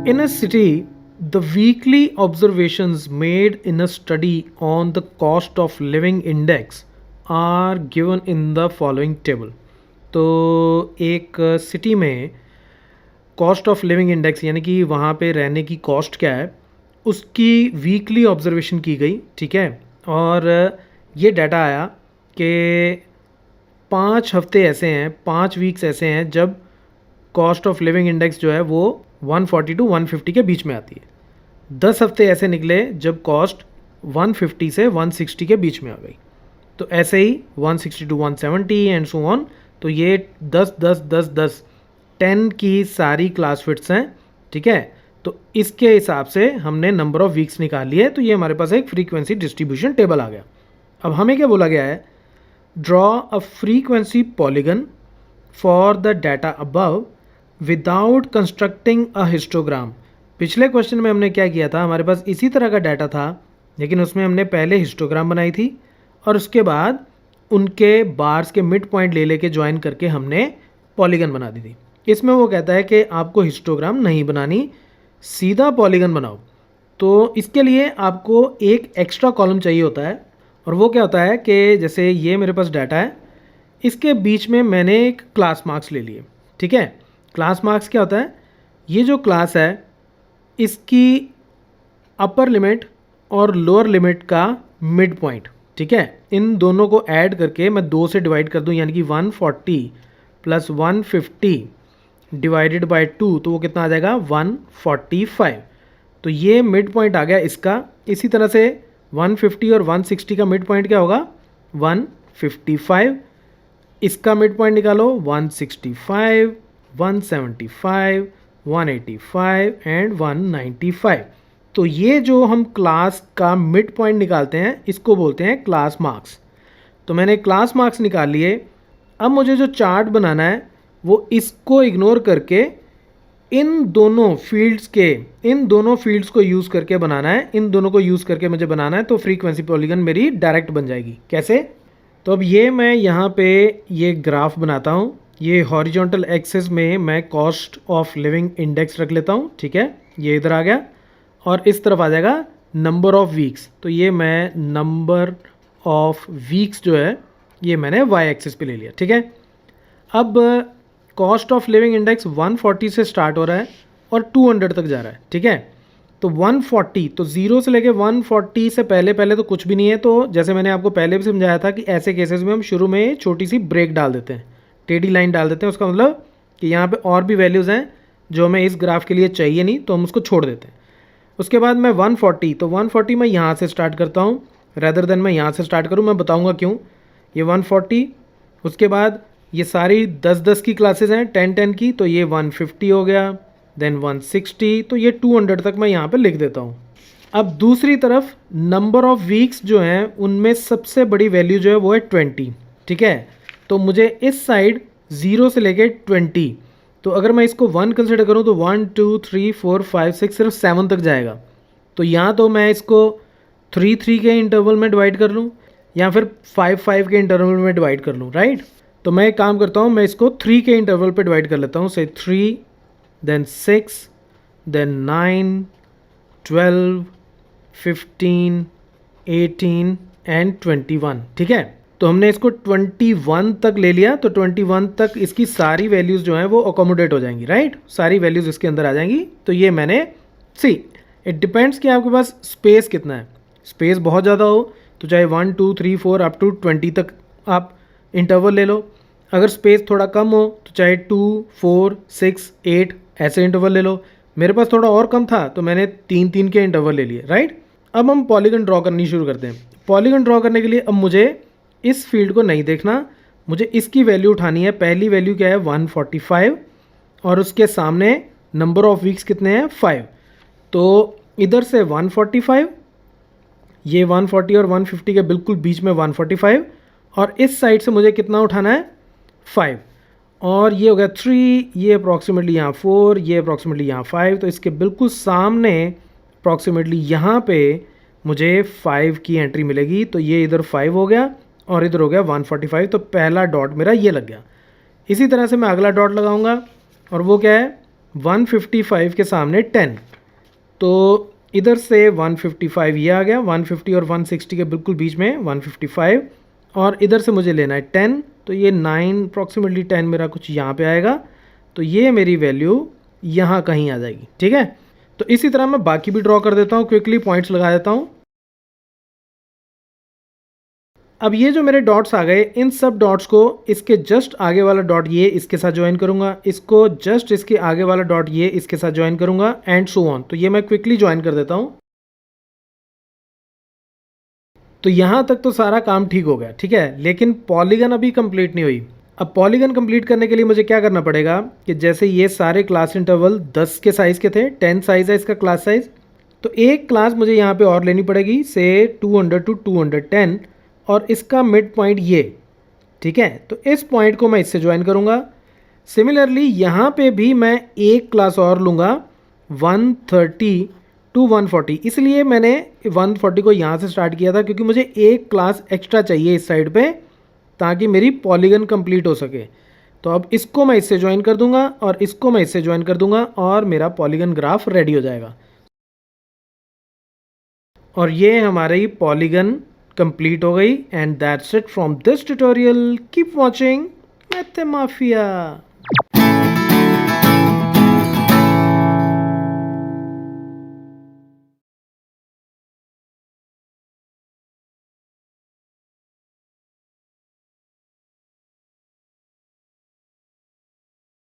In a city, the weekly observations made in a study on the cost of living index are given in the following table. तो एक city में cost of living index यानी कि वहाँ पे रहने की कॉस्ट क्या है उसकी वीकली ऑब्जर्वेशन की गई, ठीक है। और ये डाटा आया कि 5 हफ्ते ऐसे हैं, 5 वीक्स ऐसे हैं जब कॉस्ट ऑफ लिविंग इंडेक्स जो है वो 140 टू 150 के बीच में आती है। 10 हफ्ते ऐसे निकले जब कॉस्ट 150 से 160 के बीच में आ गई। तो ऐसे ही 160 टू 170 एंड सो ऑन। तो ये 10 10 10 10 10 की सारी क्लास फिट्स हैं, ठीक है। तो इसके हिसाब से हमने नंबर ऑफ वीक्स निकाल लिए। तो ये हमारे पास एक फ्रीक्वेंसी डिस्ट्रीब्यूशन टेबल आ गया। अब हमें क्या बोला गया है, draw a frequency polygon for the data above without constructing a histogram. पिछले क्वेश्चन में हमने क्या किया था, हमारे पास इसी तरह का डाटा था लेकिन उसमें हमने पहले हिस्टोग्राम बनाई थी और उसके बाद उनके बार्स के मिड पॉइंट ले लेके ज्वाइन करके हमने पॉलीगन बना दी थी। इसमें वो कहता है कि आपको हिस्टोग्राम नहीं बनानी, सीधा पॉलीगन बनाओ। तो इसके लिए आपको एक एक्स्ट्रा कॉलम चाहिए होता है और वो क्या होता है कि जैसे ये मेरे पास डाटा है, इसके बीच में मैंने एक क्लास मार्क्स ले लिए, ठीक है। क्लास मार्क्स क्या होता है, ये जो क्लास है इसकी अपर लिमिट और लोअर लिमिट का मिड पॉइंट, ठीक है। इन दोनों को ऐड करके मैं 2 से डिवाइड कर दूं यानी कि 140 प्लस 150 डिवाइडेड बाय 2, तो वो कितना आ जाएगा 145। तो ये मिड पॉइंट आ गया इसका। इसी तरह से 150 और 160 का मिड पॉइंट क्या होगा 155। इसका मिड पॉइंट निकालो 165, 175, 185 एंड 195। तो ये जो हम क्लास का मिड पॉइंट निकालते हैं इसको बोलते हैं क्लास मार्क्स। तो मैंने क्लास मार्क्स निकाल लिए। अब मुझे जो चार्ट बनाना है वो इसको इग्नोर करके इन दोनों फील्ड्स को यूज़ करके बनाना है। इन दोनों को यूज़ करके मुझे बनाना है। तो फ्रीक्वेंसी पॉलीगन मेरी डायरेक्ट बन जाएगी। कैसे? तो अब ये मैं यहाँ पे ये ग्राफ बनाता हूँ। ये हॉरिजॉन्टल एक्सिस में मैं कॉस्ट ऑफ लिविंग इंडेक्स रख लेता हूँ, ठीक है। ये इधर आ गया और इस तरफ आ जाएगा नंबर ऑफ वीक्स। तो ये मैं नंबर ऑफ वीक्स जो है ये मैंने वाई एक्सिस पे ले लिया, ठीक है। अब कॉस्ट ऑफ लिविंग इंडेक्स 140 से स्टार्ट हो रहा है और 200 तक जा रहा है, ठीक है। तो 140, तो 0 से लेके 140 से पहले तो कुछ भी नहीं है। तो जैसे मैंने आपको पहले भी समझाया था कि ऐसे केसेस में हम शुरू में छोटी सी ब्रेक डाल देते हैं, टेढ़ी लाइन डाल देते हैं। उसका मतलब कि यहाँ पे और भी वैल्यूज़ हैं जो हमें इस ग्राफ के लिए चाहिए नहीं, तो हम उसको छोड़ देते हैं। उसके बाद मैं 140, तो 140 मैं यहाँ से स्टार्ट करता हूँ रेदर देन मैं यहाँ से स्टार्ट करूँ। मैं बताऊँगा क्यों। ये 140, उसके बाद ये सारी 10-10 की क्लासेस हैं, 10-10 की, तो ये 150 हो गया, देन 160, तो ये 200 तक मैं यहाँ पे लिख देता हूँ। अब दूसरी तरफ नंबर ऑफ वीक्स जो हैं उनमें सबसे बड़ी वैल्यू जो है वो है 20, ठीक है। तो मुझे इस साइड 0 से लेके 20, तो अगर मैं इसको 1 कंसिडर करूँ तो 1 2 3 4 5 6 सिर्फ 7 तक जाएगा। तो यहाँ तो मैं इसको 3 के इंटरवल में डिवाइड कर लूँ या फिर 5 के इंटरवल में डिवाइड कर लूँ, राइट। तो मैं एक काम करता हूँ, मैं इसको 3 के इंटरवल पे डिवाइड कर लेता हूँ। से 3, देन 6, देन 9, 12, 15, 18 एंड 21, ठीक है। तो हमने इसको 21 तक ले लिया। तो 21 तक इसकी सारी वैल्यूज़ जो हैं वो अकोमोडेट हो जाएंगी, राइट। सारी वैल्यूज़ इसके अंदर आ जाएंगी। तो ये मैंने इट डिपेंड्स कि आपके पास स्पेस कितना है। स्पेस बहुत ज़्यादा हो तो चाहे 1 2 3 4 अप टू 20 तक आप इंटरवल ले लो। अगर स्पेस थोड़ा कम हो तो चाहे 2 4 6 8 ऐसे इंटरवल ले लो। मेरे पास थोड़ा और कम था तो मैंने 3 के इंटरवल ले लिए, राइट। अब हम पॉलीगन ड्रॉ करनी शुरू करते हैं। पॉलीगन ड्रॉ करने के लिए अब मुझे इस फील्ड को नहीं देखना, मुझे इसकी वैल्यू उठानी है। पहली वैल्यू क्या है 145 और उसके सामने नंबर ऑफ वीक्स कितने हैं 5। तो इधर से 145, ये 140 और 150 के बिल्कुल बीच में 145, और इस साइड से मुझे कितना उठाना है 5, और ये हो गया 3, ये अप्रॉक्सीमेटली यहाँ 4, ये अप्रॉक्सीमेटली यहाँ 5। तो इसके बिल्कुल सामने अप्रॉक्सीमेटली यहाँ पे मुझे 5 की एंट्री मिलेगी। तो ये इधर 5 हो गया और इधर हो गया 145। तो पहला डॉट मेरा ये लग गया। इसी तरह से मैं अगला डॉट लगाऊंगा और वो क्या है 155 के सामने 10, तो इधर से 155 ये आ गया, 150 और 160 के बिल्कुल बीच में 155, और इधर से मुझे लेना है 10, तो ये 9 अप्रॉक्सीमेटली 10 मेरा कुछ यहाँ पे आएगा, तो ये मेरी वैल्यू यहाँ कहीं आ जाएगी। ठीक है, तो इसी तरह मैं बाकी भी ड्रॉ कर देता हूँ, क्विकली पॉइंट्स लगा देता हूँ। अब ये जो मेरे डॉट्स आ गए, इन सब डॉट्स को इसके जस्ट आगे वाला डॉट ये इसके साथ ज्वाइन करूंगा, इसको जस्ट इसके आगे वाला डॉट ये इसके साथ ज्वाइन करूंगा, एंड सो ऑन। तो ये मैं क्विकली ज्वाइन कर देता हूँ। तो यहाँ तक तो सारा काम ठीक हो गया, ठीक है, लेकिन पॉलीगन अभी कंप्लीट नहीं हुई। अब पॉलीगन कंप्लीट करने के लिए मुझे क्या करना पड़ेगा कि जैसे ये सारे क्लास इंटरवल 10 के साइज़ के थे, 10 साइज़ है इसका क्लास साइज़, तो एक क्लास मुझे यहाँ पे और लेनी पड़ेगी, से 200 टू 210, और इसका मिड पॉइंट ये। ठीक है, तो इस पॉइंट को मैं इससे ज्वाइन करूँगा। सिमिलरली यहाँ पे भी मैं एक क्लास और लूँगा 130 टू 140, इसलिए मैंने 140 को यहाँ से स्टार्ट किया था क्योंकि मुझे एक क्लास एक्स्ट्रा चाहिए इस साइड पे ताकि मेरी पॉलीगन कंप्लीट हो सके। तो अब इसको मैं इससे ज्वाइन कर दूंगा और इसको मैं इससे ज्वाइन कर दूंगा और मेरा पॉलीगन ग्राफ रेडी हो जाएगा। और ये हमारी पॉलीगन कंप्लीट हो गई। And that's it from this tutorial. Keep watching मैथमाफिया।